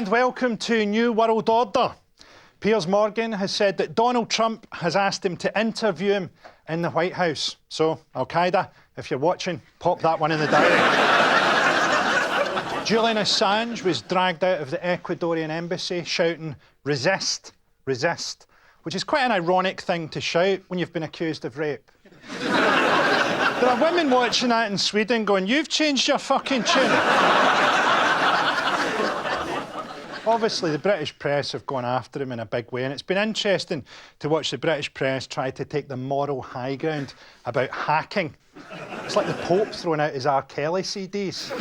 And welcome to New World Order. Piers Morgan has said that Donald Trump has asked him to interview him in the White House. So, Al-Qaeda, if you're watching, pop that one in the diary. Julian Assange was dragged out of the Ecuadorian embassy shouting, "Resist, resist," which is quite an ironic thing to shout when you've been accused of rape. There are women watching that in Sweden going, "You've changed your fucking tune." Obviously, the British press have gone after him in a big way, and it's been interesting to watch the British press try to take the moral high ground about hacking. It's like the Pope throwing out his R. Kelly CDs.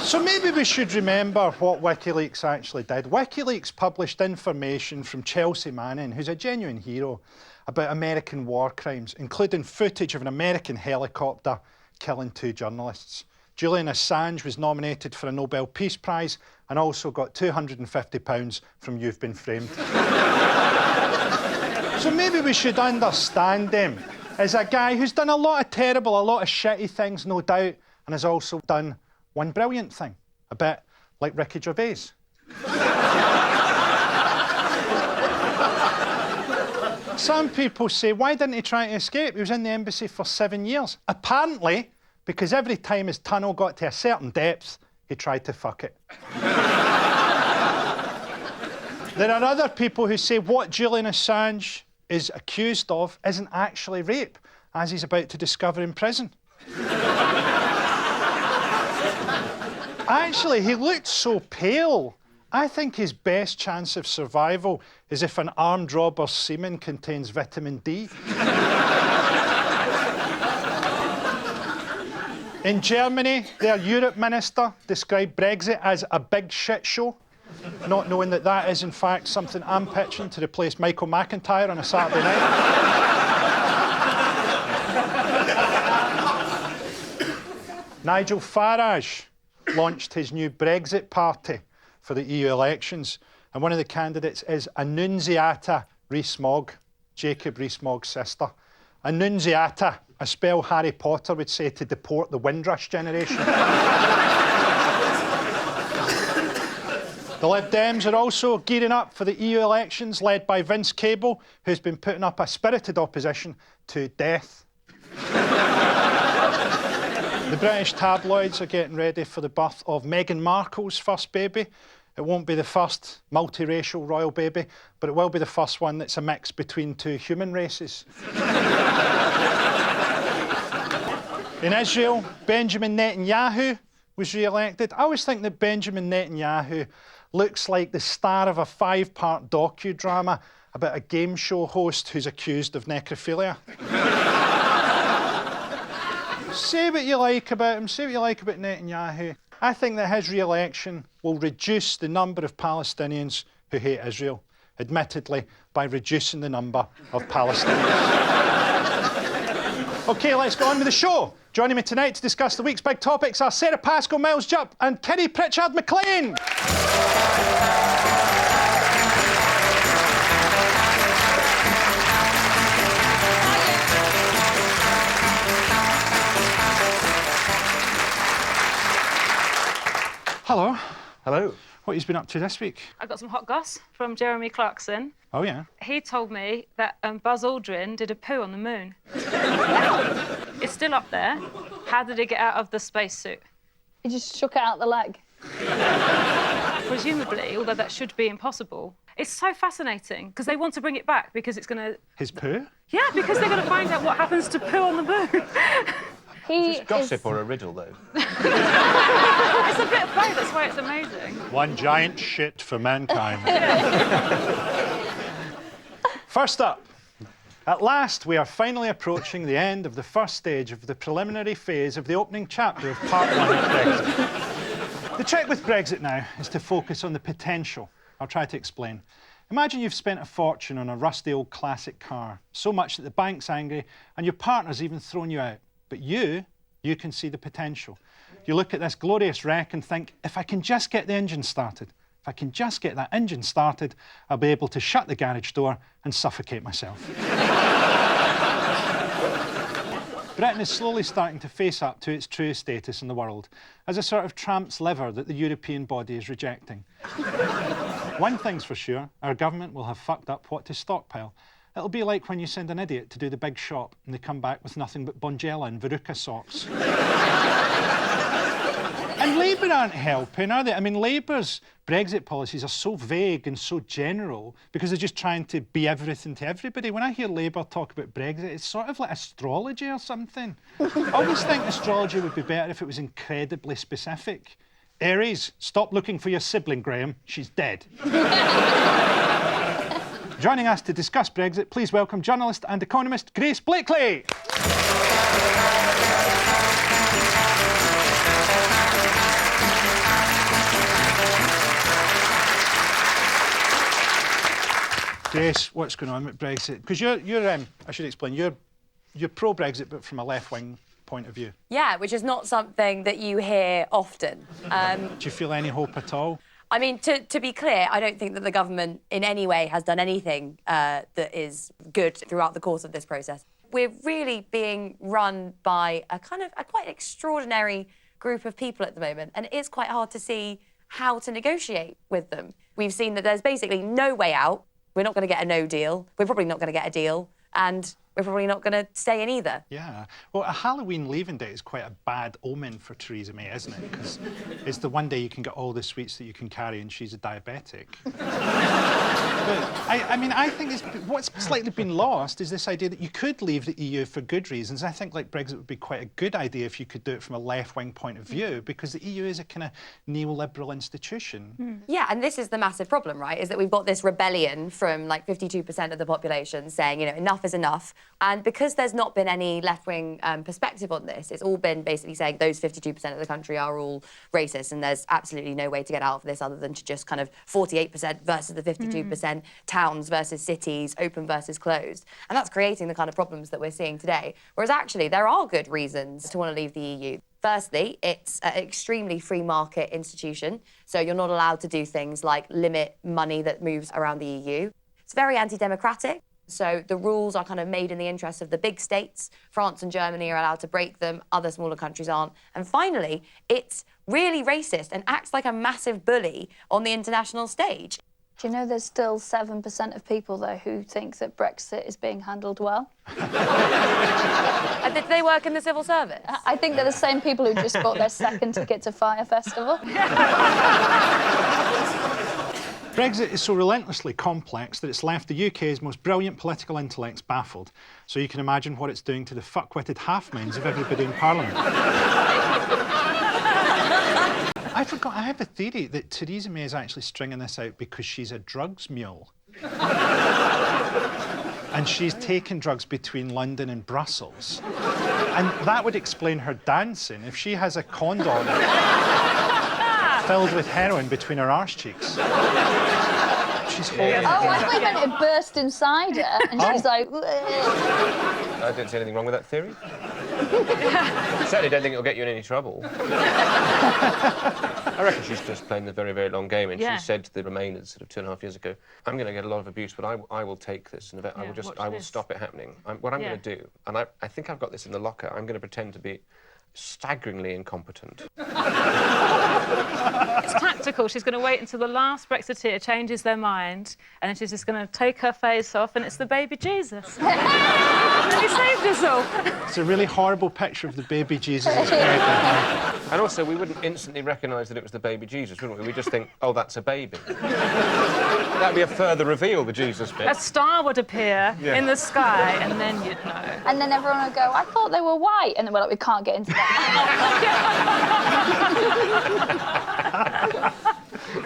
So maybe we should remember what Wikileaks actually did. Wikileaks published information from Chelsea Manning, who's a genuine hero, about American war crimes, including footage of an American helicopter killing 2 journalists. Julian Assange was nominated for a Nobel Peace Prize and also got £250 from You've Been Framed. So maybe we should understand him as a guy who's done a lot of terrible, a lot of shitty things, no doubt, and has also done one brilliant thing, a bit like Ricky Gervais. Some people say, why didn't he try to escape? He was in the embassy for 7 years. Apparently, because every time his tunnel got to a certain depth, he tried to fuck it. There are other people who say what Julian Assange is accused of isn't actually rape, as he's about to discover in prison. Actually, he looked so pale. I think his best chance of survival is if an armed robber's semen contains vitamin D. In Germany, their Europe minister described Brexit as a big shit show, not knowing that that is, in fact, something I'm pitching to replace Michael McIntyre on a Saturday night. Nigel Farage launched his new Brexit party for the EU elections, and one of the candidates is Annunziata Rees-Mogg, Jacob Rees-Mogg's sister. Annunziata, a spell Harry Potter would say to deport the Windrush generation. The Lib Dems are also gearing up for the EU elections, led by Vince Cable, who's been putting up a spirited opposition to death. The British tabloids are getting ready for the birth of Meghan Markle's first baby. It won't be the first multiracial royal baby, but it will be the first one that's a mix between 2 human races. In Israel, Benjamin Netanyahu was re-elected. I always think that Benjamin Netanyahu looks like the star of a 5-part docudrama about a game show host who's accused of necrophilia. Say what you like about him, say what you like about Netanyahu. I think that his re-election will reduce the number of Palestinians who hate Israel, admittedly, by reducing the number of Palestinians. OK, let's go on with the show. Joining me tonight to discuss the week's big topics are Sara, Pascoe, Miles, Jupp and Kiri, Pritchard-McLean. Hello. Hello. What have you been up to this week? I got some hot goss from Jeremy Clarkson. Oh, yeah? He told me that Buzz Aldrin did a poo on the moon. It's still up there. How did he get out of the spacesuit? He just shook it out the leg. Presumably, although that should be impossible. It's so fascinating, because they want to bring it back because it's going to... His poo? Yeah, because they're going to find out what happens to poo on the moon. Is this gossip or a riddle, though? It's a bit of both, that's why it's amazing. One giant shit for mankind. First up, at last we are finally approaching the end of the first stage of the preliminary phase of the opening chapter of Part 1 of Brexit. The trick with Brexit now is to focus on the potential. I'll try to explain. Imagine you've spent a fortune on a rusty old classic car, so much that the bank's angry and your partner's even thrown you out. But you can see the potential. You look at this glorious wreck and think, if I can just get the engine started, if I can just get that engine started, I'll be able to shut the garage door and suffocate myself. Britain is slowly starting to face up to its true status in the world as a sort of tramp's liver that the European body is rejecting. One thing's for sure, our government will have fucked up what to stockpile. It'll be like when you send an idiot to do the big shop and they come back with nothing but Bonjela and Veruca socks. And Labour aren't helping, are they? I mean, Labour's Brexit policies are so vague and so general because they're just trying to be everything to everybody. When I hear Labour talk about Brexit, it's sort of like astrology or something. I always think astrology would be better if it was incredibly specific. Aries, stop looking for your sibling, Graham. She's dead. Joining us to discuss Brexit, please welcome journalist and economist Grace Blakeley. Grace, what's going on with Brexit? Because I should explain, you're pro-Brexit, but from a left-wing point of view. Yeah, which is not something that you hear often. Do you feel any hope at all? I mean, to be clear, I don't think that the government in any way has done anything that is good throughout the course of this process. We're really being run by a quite extraordinary group of people at the moment, and it is quite hard to see how to negotiate with them. We've seen that there's basically no way out. We're not going to get a no deal. We're probably not going to get a deal. And we're probably not going to stay in either. Yeah. Well, a Halloween leaving day is quite a bad omen for Theresa May, isn't it? Because it's the one day you can get all the sweets that you can carry and she's a diabetic. But, I think what's slightly been lost is this idea that you could leave the EU for good reasons. I think, like, Brexit would be quite a good idea if you could do it from a left-wing point of view, because the EU is a kind of neoliberal institution. Yeah, and this is the massive problem, right, is that we've got this rebellion from, like, 52% of the population saying, you know, enough is enough. And because there's not been any left-wing perspective on this, it's all been basically saying those 52% of the country are all racist and there's absolutely no way to get out of this other than to just kind of 48% versus the 52%, towns versus cities, open versus closed. And that's creating the kind of problems that we're seeing today. Whereas actually there are good reasons to want to leave the EU. Firstly, it's an extremely free market institution, so you're not allowed to do things like limit money that moves around the EU. It's very anti-democratic. So the rules are kind of made in the interests of the big states. France and Germany are allowed to break them, other smaller countries aren't. And finally, it's really racist and acts like a massive bully on the international stage. Do you know there's still 7% of people, though, who think that Brexit is being handled well? And did they work in the civil service? I think they're the same people who just bought their second ticket to Fire Festival. Brexit is so relentlessly complex that it's left the UK's most brilliant political intellects baffled. So you can imagine what it's doing to the fuck-witted half-minds of everybody in Parliament. I forgot, I have a theory that Theresa May is actually stringing this out because she's a drugs mule. And she's taken drugs between London and Brussels. And that would explain her dancing if she has a condom filled with heroin between her arse cheeks. She's holding it. Oh, I thought you meant it burst inside her, and she's like... I don't see anything wrong with that theory. Certainly don't think it'll get you in any trouble. I reckon she's just playing the very, very long game, and she said to the Remainers sort of 2.5 years ago, I'm going to get a lot of abuse, but I will take this, and I will stop it happening. What I'm going to do, and I think I've got this in the locker, I'm going to pretend to be staggeringly incompetent. It's tactical. She's going to wait until the last Brexiteer changes their mind, and then she's just going to take her face off, and it's the baby Jesus. And he saved us all. It's a really horrible picture of the baby Jesus. It's great. And also, we wouldn't instantly recognise that it was the baby Jesus, wouldn't we? We'd just think, oh, that's a baby. That'd be a further reveal, the Jesus bit. A star would appear in the sky, and then you'd know. And then everyone would go, I thought they were white. And then we're like, we can't get into that.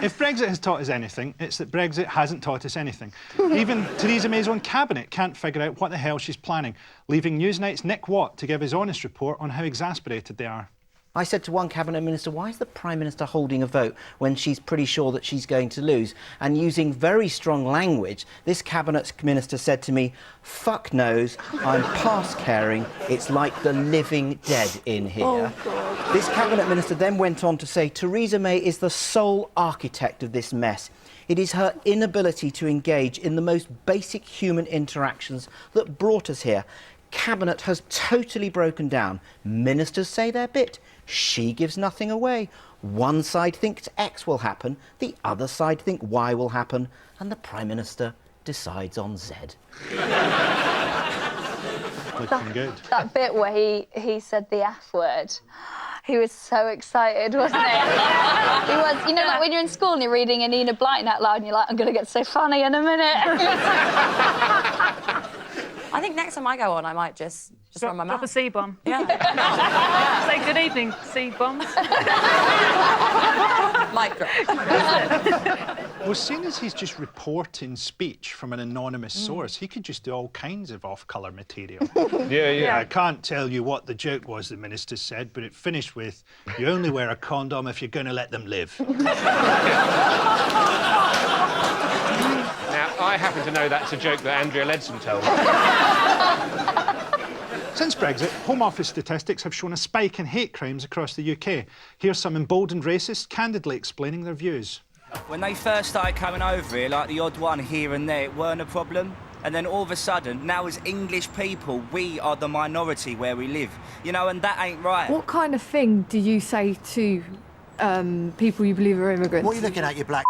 If Brexit has taught us anything, it's that Brexit hasn't taught us anything. Even Theresa May's own cabinet can't figure out what the hell she's planning, leaving Newsnight's Nick Watt to give his honest report on how exasperated they are. I said to one cabinet minister, why is the Prime Minister holding a vote when she's pretty sure that she's going to lose? And using very strong language, this cabinet minister said to me, fuck knows, I'm past caring, it's like the living dead in here. Oh, God. This cabinet minister then went on to say, Theresa May is the sole architect of this mess. It is her inability to engage in the most basic human interactions that brought us here. Cabinet has totally broken down. Ministers say their bit. She gives nothing away. One side thinks X will happen, the other side think Y will happen, and the Prime Minister decides on Z. Looking good. That bit where he said the F word, he was so excited, wasn't he? He was, you know, like when you're in school and you're reading Enid Blyton out loud and you're like, I'm going to get so funny in a minute. I think next time I go on, I might just run my mouth. Drop a C-bomb. Yeah. Say good evening, C-bombs. Mic drop. Well, seeing as he's just reporting speech from an anonymous source, he could just do all kinds of off-colour material. Yeah. I can't tell you what the joke was the minister said, but it finished with, you only wear a condom if you're going to let them live. Now, I happen to know that's a joke that Andrea Leadsom tells. Since Brexit, Home Office statistics have shown a spike in hate crimes across the UK. Here's some emboldened racists candidly explaining their views. When they first started coming over here, like the odd one here and there, it weren't a problem. And then all of a sudden, now as English people, we are the minority where we live. You know, and that ain't right. What kind of thing do you say to people you believe are immigrants? What are you looking at, you black?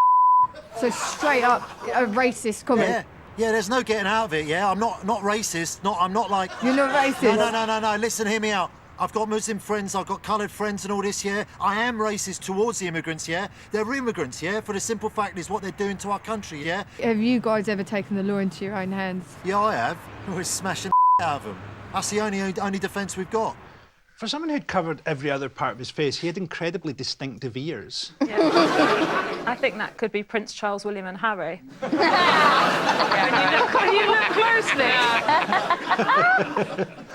So straight up a racist comment. Yeah, there's no getting out of it, yeah? I'm not racist. I'm not like... You're not racist? No. Listen, hear me out. I've got Muslim friends, I've got coloured friends and all this, yeah? I am racist towards the immigrants, yeah? They're immigrants, yeah? For the simple fact is what they're doing to our country, yeah? Have you guys ever taken the law into your own hands? Yeah, I have. We're smashing out of them. That's the only defence we've got. For someone who'd covered every other part of his face, he had incredibly distinctive ears. Yeah. I think that could be Prince Charles, William and Harry. When you look closely.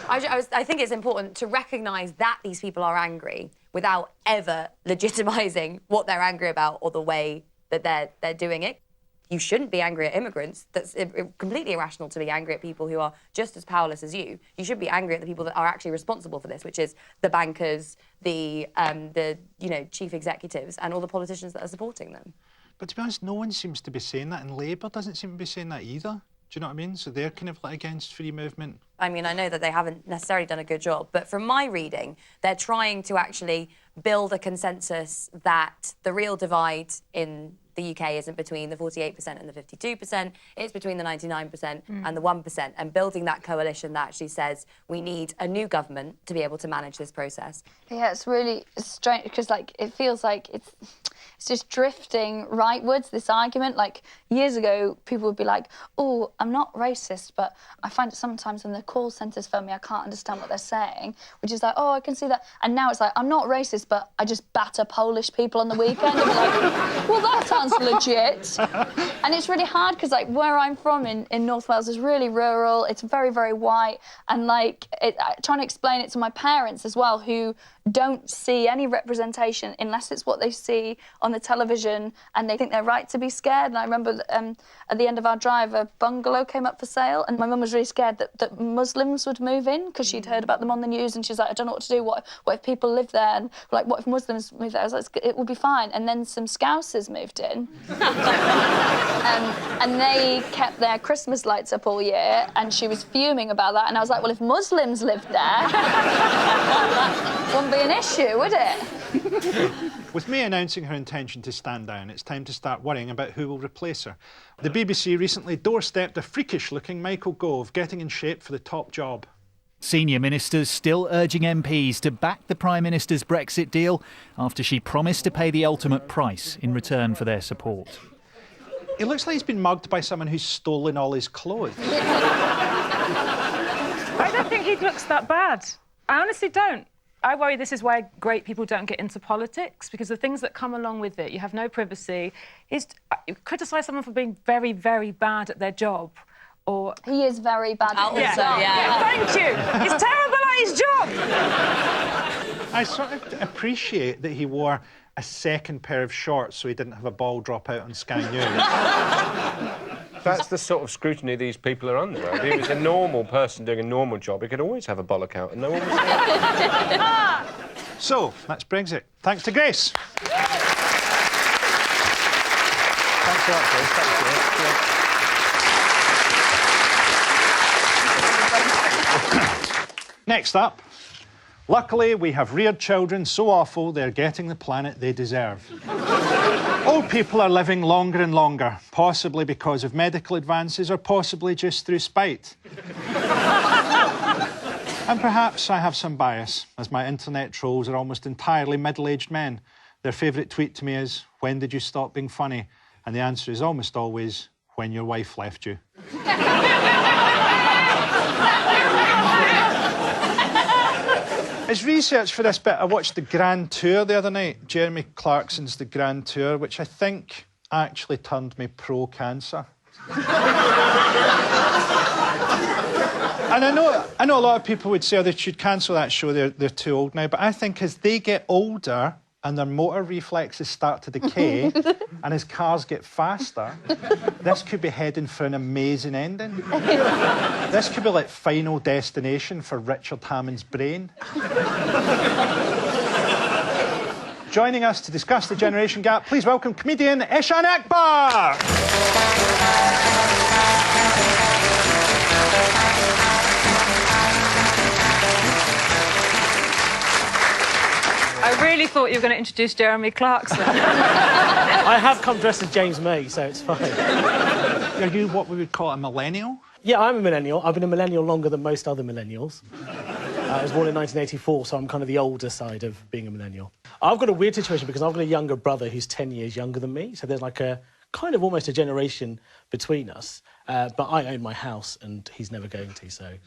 I think it's important to recognise that these people are angry without ever legitimising what they're angry about or the way that they're doing it. You shouldn't be angry at immigrants. That's completely irrational to be angry at people who are just as powerless as you. You should be angry at the people that are actually responsible for this, which is the bankers, the chief executives, and all the politicians that are supporting them. But to be honest, no one seems to be saying that, and Labour doesn't seem to be saying that either. Do you know what I mean? So they're kind of like against free movement. I mean, I know that they haven't necessarily done a good job, but from my reading, they're trying to actually build a consensus that the real divide in the UK isn't between the 48% and the 52%, it's between the 99% and the 1%, and building that coalition that actually says we need a new government to be able to manage this process. Yeah, it's really strange because, like, it feels like it's just drifting rightwards, this argument. Like, years ago, people would be like, oh, I'm not racist, but I find it sometimes when the call centres phone me, I can't understand what they're saying, which is like, oh, I can see that. And now it's like, I'm not racist, but I just batter Polish people on the weekend. And be like, well, that sounds legit. And it's really hard because, like, where I'm from in North Wales is really rural. It's very, very white. And, like, trying to explain it to my parents as well, who don't see any representation unless it's what they see on the television, and they think they're right to be scared. And I remember that, at the end of our drive, a bungalow came up for sale, and my mum was really scared that Muslims would move in because she'd heard about them on the news, and she's like, I don't know what to do. What if people live there? And like, what if Muslims move there? I was like, it will be fine. And then some Scousers moved in, and they kept their Christmas lights up all year, and she was fuming about that. And I was like, well, if Muslims lived there, wouldn't be an issue, would it? With May announcing her intention to stand down, it's time to start worrying about who will replace her. The BBC recently doorstepped a freakish-looking Michael Gove getting in shape for the top job. Senior ministers still urging MPs to back the Prime Minister's Brexit deal after she promised to pay the ultimate price in return for their support. He looks like he's been mugged by someone who's stolen all his clothes. I don't think he looks that bad. I honestly don't. I worry this is why great people don't get into politics, because the things that come along with it, you have no privacy. You criticise someone for being very, very bad at their job, or... He is very bad at his job. Yeah, thank you. He's terrible at his job. I sort of appreciate that he wore a second pair of shorts so he didn't have a ball drop out on Sky News. That's the sort of scrutiny these people are under. If he was a normal person doing a normal job, he could always have a bollock out and no one would say it. So, that's Brexit. Thanks to Grace. Thanks a lot, Grace. Thanks, Grace. Next up, luckily we have reared children so awful they're getting the planet they deserve. Old people are living longer and longer, possibly because of medical advances or possibly just through spite. And perhaps I have some bias, as my internet trolls are almost entirely middle-aged men. Their favourite tweet to me is, "When did you stop being funny?" And the answer is almost always, "When your wife left you." As research for this bit, I watched The Grand Tour the other night, Jeremy Clarkson's The Grand Tour, which I think actually turned me pro-cancer. And I know a lot of people would say, oh, they should cancel that show, they're too old now, but I think as they get older and their motor reflexes start to decay and as cars get faster, this could be heading for an amazing ending. This could be like Final Destination for Richard Hammond's brain. Joining us to discuss the generation gap, please welcome comedian Eshaan Akbar. I really thought you were going to introduce Jeremy Clarkson. I have come dressed as James May, so it's fine. Are you what we would call a millennial? Yeah, I'm a millennial. I've been a millennial longer than most other millennials. I was born in 1984, so I'm kind of the older side of being a millennial. I've got a weird situation because I've got a younger brother who's 10 years younger than me, so there's like a kind of almost a generation between us. But I own my house, and he's never going to, so...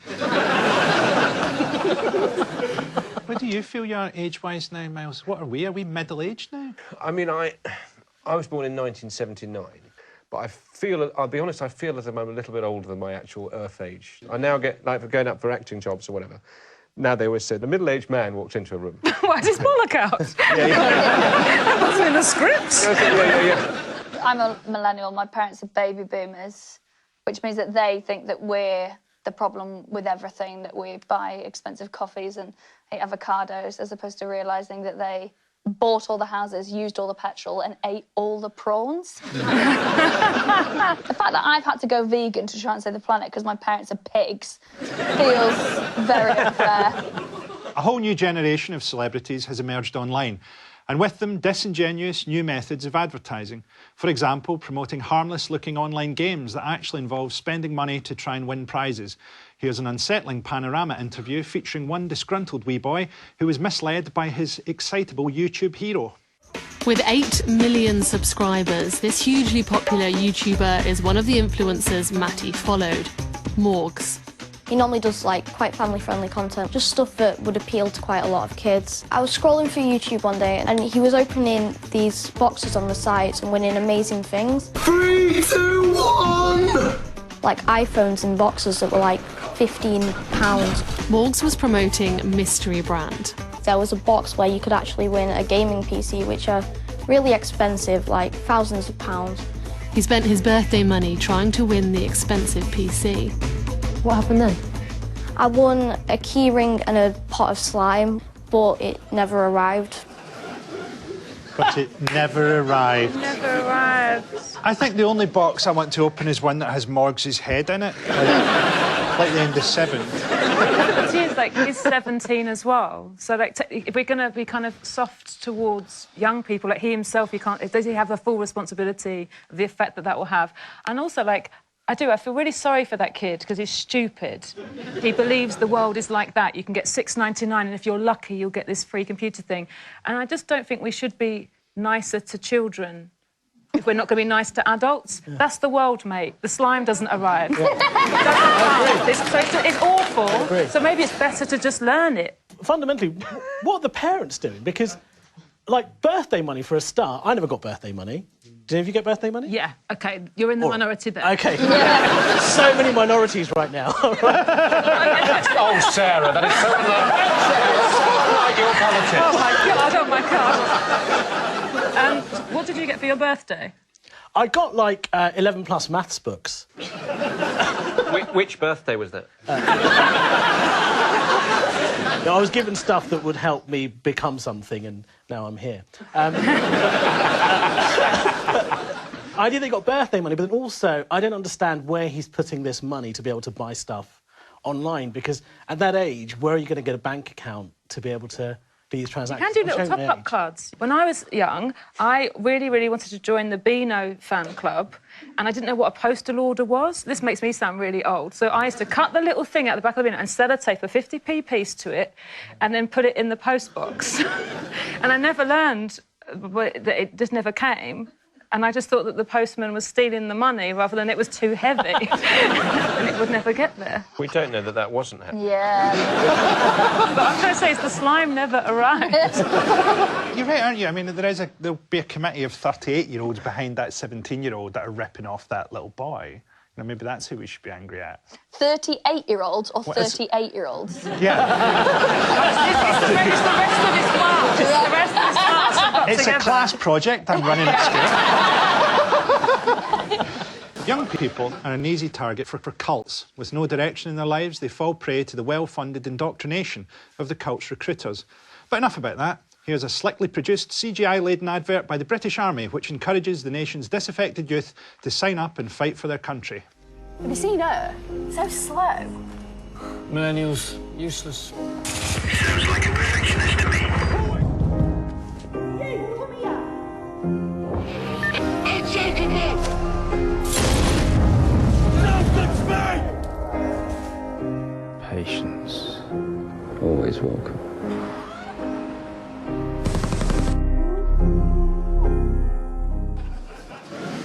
Where do you feel you are age-wise now, Miles? What are we? Are we middle-aged now? I mean, I was born in 1979, but I feel, I'll be honest, I feel as if I'm a little bit older than my actual Earth age. I now get, like, for going up for acting jobs or whatever, now they always say, the middle-aged man walks into a room. Why is his bollock out? That wasn't in the script. I'm a millennial. My parents are baby boomers, which means that they think that we're the problem with everything, that we buy expensive coffees and eat avocados, as opposed to realising that they bought all the houses, used all the petrol and ate all the prawns. The fact that I've had to go vegan to try and save the planet because my parents are pigs feels very unfair. A whole new generation of celebrities has emerged online, and with them, disingenuous new methods of advertising. For example, promoting harmless-looking online games that actually involve spending money to try and win prizes. Here's an unsettling panorama interview featuring one disgruntled wee boy who was misled by his excitable YouTube hero. With 8 million subscribers, this hugely popular YouTuber is one of the influencers Matty followed, Morgs. He normally does like quite family-friendly content, just stuff that would appeal to quite a lot of kids. I was scrolling through YouTube one day and he was opening these boxes on the sides and winning amazing things. 3, 2, 1! Like iPhones in boxes that were like £15. Morgs was promoting a mystery brand. There was a box where you could actually win a gaming PC, which are really expensive, like thousands of pounds. He spent his birthday money trying to win the expensive PC. What happened then? I won a key ring and a pot of slime, but it never arrived. But it never arrived. Never arrived. I think the only box I want to open is one that has Morgs' head in it. Like the end of 7. But he is, like, he's 17 as well. So, like, if we're going to be kind of soft towards young people, like he himself, does he have the full responsibility of the effect that will have? And also, like, I feel really sorry for that kid because he's stupid. He believes the world is like that. You can get $6.99 and if you're lucky, you'll get this free computer thing. And I just don't think we should be nicer to children if we're not going to be nice to adults. Yeah. That's the world, mate. The slime doesn't arrive. Yeah. It's awful. So maybe it's better to just learn it. Fundamentally, what are the parents doing? Because, like, birthday money for a start, I never got birthday money. Did any of you get birthday money? Yeah, OK, you're in the minority there. OK. Yeah. So many minorities right now. Oh, Sara, that is so unlike your politics. Oh, my God. What did you get for your birthday? I got, like, 11 plus maths books. Which birthday was that? No, I was given stuff that would help me become something, and now I'm here. I did think got birthday money, but then also I don't understand where he's putting this money to be able to buy stuff online, because at that age, where are you going to get a bank account to be able to do these transactions? You can do little top-up cards. When I was young, I really, really wanted to join the Beano fan club, and I didn't know what a postal order was. This makes me sound really old. So I used to cut the little thing out the back of the Beano and sellotape a 50p piece to it, and then put it in the post box. And I never learned that it just never came. And I just thought that the postman was stealing the money rather than it was too heavy and it would never get there. We don't know that wasn't happening. Yeah. But I'm trying to say is the slime never arrived. You're right, aren't you? I mean, there'll be a committee of 38-year-olds behind that 17-year-old that are ripping off that little boy. You know, maybe that's who we should be angry at. 38-year-olds or 38-year-olds? Yeah. It's the rest of his class. It's the rest of his class. It's a class project I'm running at school. Young people are an easy target for cults. With no direction in their lives, they fall prey to the well-funded indoctrination of the cult's recruiters. But enough about that. Here's a slickly produced, CGI-laden advert by the British Army, which encourages the nation's disaffected youth to sign up and fight for their country. Have you seen her? So slow. Millennials, useless. Sounds like a perfectionist to me. Patience. Always welcome.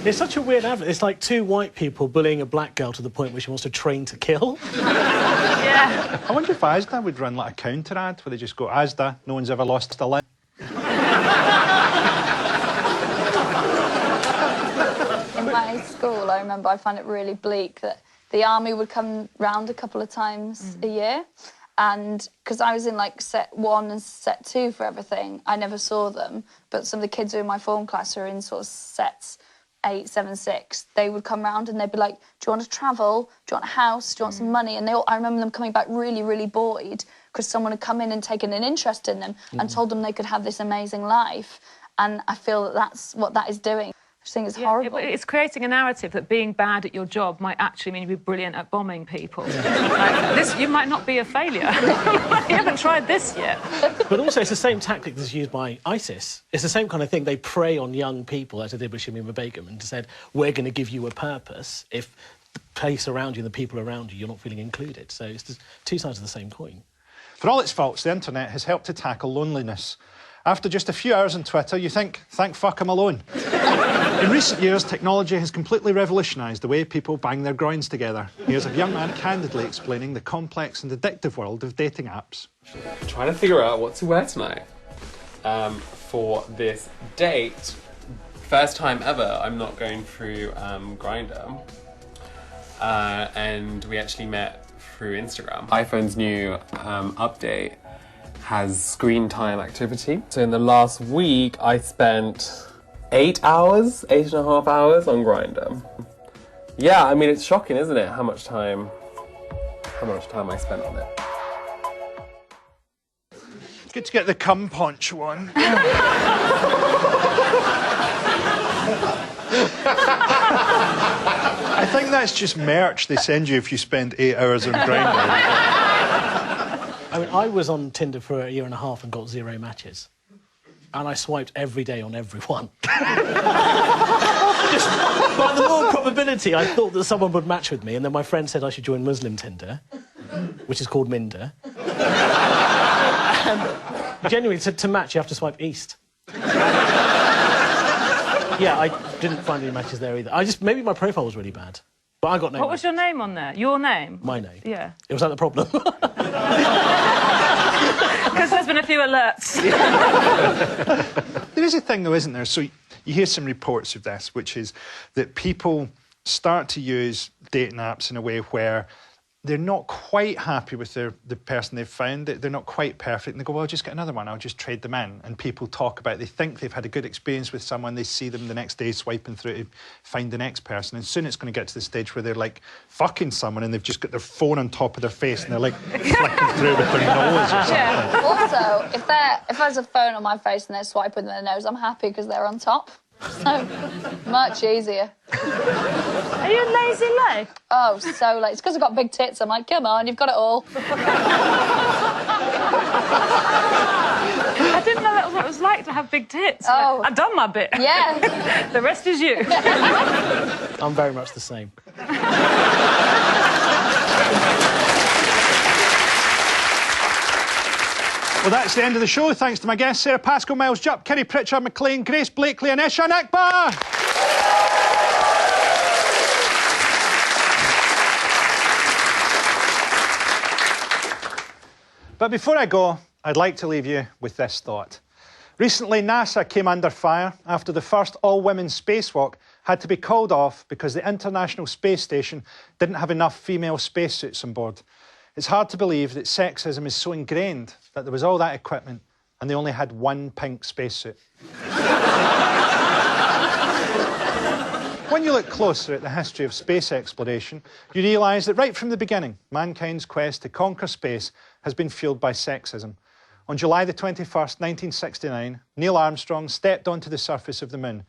It's such a weird advert. It's like two white people bullying a black girl to the point where she wants to train to kill. Yeah. I wonder if Asda would run like a counter ad where they just go, Asda, no one's ever lost a limb. In my school, I remember I found it really bleak that the army would come round a couple of times a year. And because I was in like set 1 and set 2 for everything, I never saw them. But some of the kids who were in my form class who are in sort of sets 8, 7, 6, they would come round and they'd be like, do you want to travel? Do you want a house? Do you want some money? And I remember them coming back really, really buoyed because someone had come in and taken an interest in them and told them they could have this amazing life. And I feel that that's what that is doing. I just think it's horrible. It's creating a narrative that being bad at your job might actually mean you'd be brilliant at bombing people. Like, you might not be a failure. You haven't tried this yet. But also, it's the same tactic that's used by ISIS. It's the same kind of thing. They prey on young people, as they did with Shamima Begum, and said, we're going to give you a purpose if the place around you and the people around you, you're not feeling included. So it's just two sides of the same coin. For all its faults, the internet has helped to tackle loneliness. After just a few hours on Twitter, you think, thank fuck I'm alone. In recent years, technology has completely revolutionised the way people bang their groins together. Here's a young man candidly explaining the complex and addictive world of dating apps. Trying to figure out what to wear tonight for this date. First time ever, I'm not going through Grindr. And we actually met through Instagram. iPhone's new update has screen time activity. So in the last week, I spent 8.5 hours on Grindr. Yeah, I mean, it's shocking, isn't it? How much time I spent on it. Good to get the cum punch one. I think that's just merch they send you if you spend 8 hours on Grindr. I mean, I was on Tinder for 1.5 years and got 0 matches. And I swiped every day on everyone. Just by the more probability, I thought that someone would match with me, and then my friend said I should join Muslim Tinder, which is called Minder. And genuinely, to match, you have to swipe east. Yeah, I didn't find any matches there either. Maybe my profile was really bad. But I got no. What was your name on there? Your name? My name. Yeah. Was that the problem? Because there's been a few alerts. There is a thing, though, isn't there? So you hear some reports of this, which is that people start to use dating apps in a way where they're not quite happy with the person they've found. They're not quite perfect. And they go, well, I'll just get another one. I'll just trade them in. And people talk about, they think they've had a good experience with someone. They see them the next day swiping through to find the next person. And soon it's going to get to the stage where they're, like, fucking someone and they've just got their phone on top of their face and they're, like, flicking through with their nose or something. Yeah. Also, if there's a phone on my face and they're swiping their nose, I'm happy because they're on top. So much easier. Are you lazy Lay? Oh, so late. It's because I've got big tits. I'm like, come on, you've got it all. I didn't know that was what it was like to have big tits. Oh. I've done my bit. Yeah. The rest is you. I'm very much the same. Well, that's the end of the show. Thanks to my guests, Sara, Pascoe, Miles, Jupp, Kiri, Pritchard-McLean, Grace, Blakeley and Eshaan, Akbar. But before I go, I'd like to leave you with this thought. Recently, NASA came under fire after the first all-women spacewalk had to be called off because the International Space Station didn't have enough female spacesuits on board. It's hard to believe that sexism is so ingrained that there was all that equipment and they only had one pink spacesuit. When you look closer at the history of space exploration, you realise that right from the beginning, mankind's quest to conquer space has been fuelled by sexism. On July the 21st, 1969, Neil Armstrong stepped onto the surface of the moon.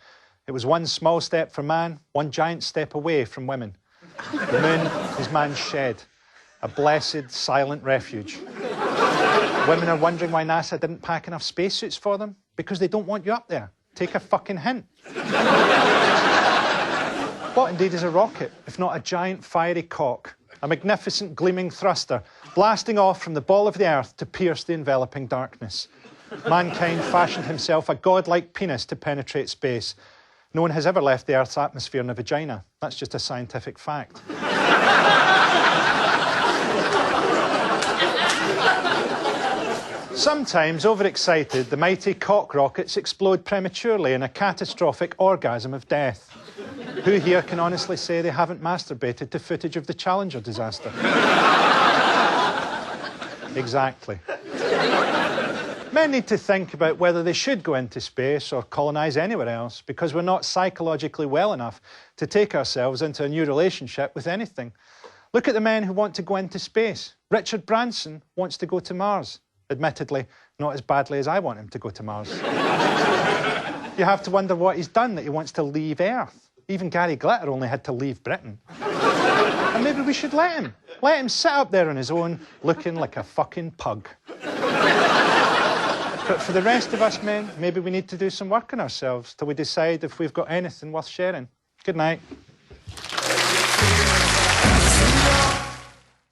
It was one small step for man, one giant step away from women. The moon is man's shed, a blessed, silent refuge. Women are wondering why NASA didn't pack enough spacesuits for them, because they don't want you up there. Take a fucking hint. What indeed is a rocket, if not a giant fiery cock? A magnificent gleaming thruster, blasting off from the ball of the earth to pierce the enveloping darkness. Mankind fashioned himself a godlike penis to penetrate space. No one has ever left the Earth's atmosphere in a vagina. That's just a scientific fact. Sometimes, overexcited, the mighty cock rockets explode prematurely in a catastrophic orgasm of death. Who here can honestly say they haven't masturbated to footage of the Challenger disaster? Exactly. Men need to think about whether they should go into space or colonise anywhere else because we're not psychologically well enough to take ourselves into a new relationship with anything. Look at the men who want to go into space. Richard Branson wants to go to Mars. Admittedly, not as badly as I want him to go to Mars. You have to wonder what he's done that he wants to leave Earth. Even Gary Glitter only had to leave Britain. And maybe we should let him. Let him sit up there on his own, looking like a fucking pug. But for the rest of us men, maybe we need to do some work on ourselves till we decide if we've got anything worth sharing. Good night.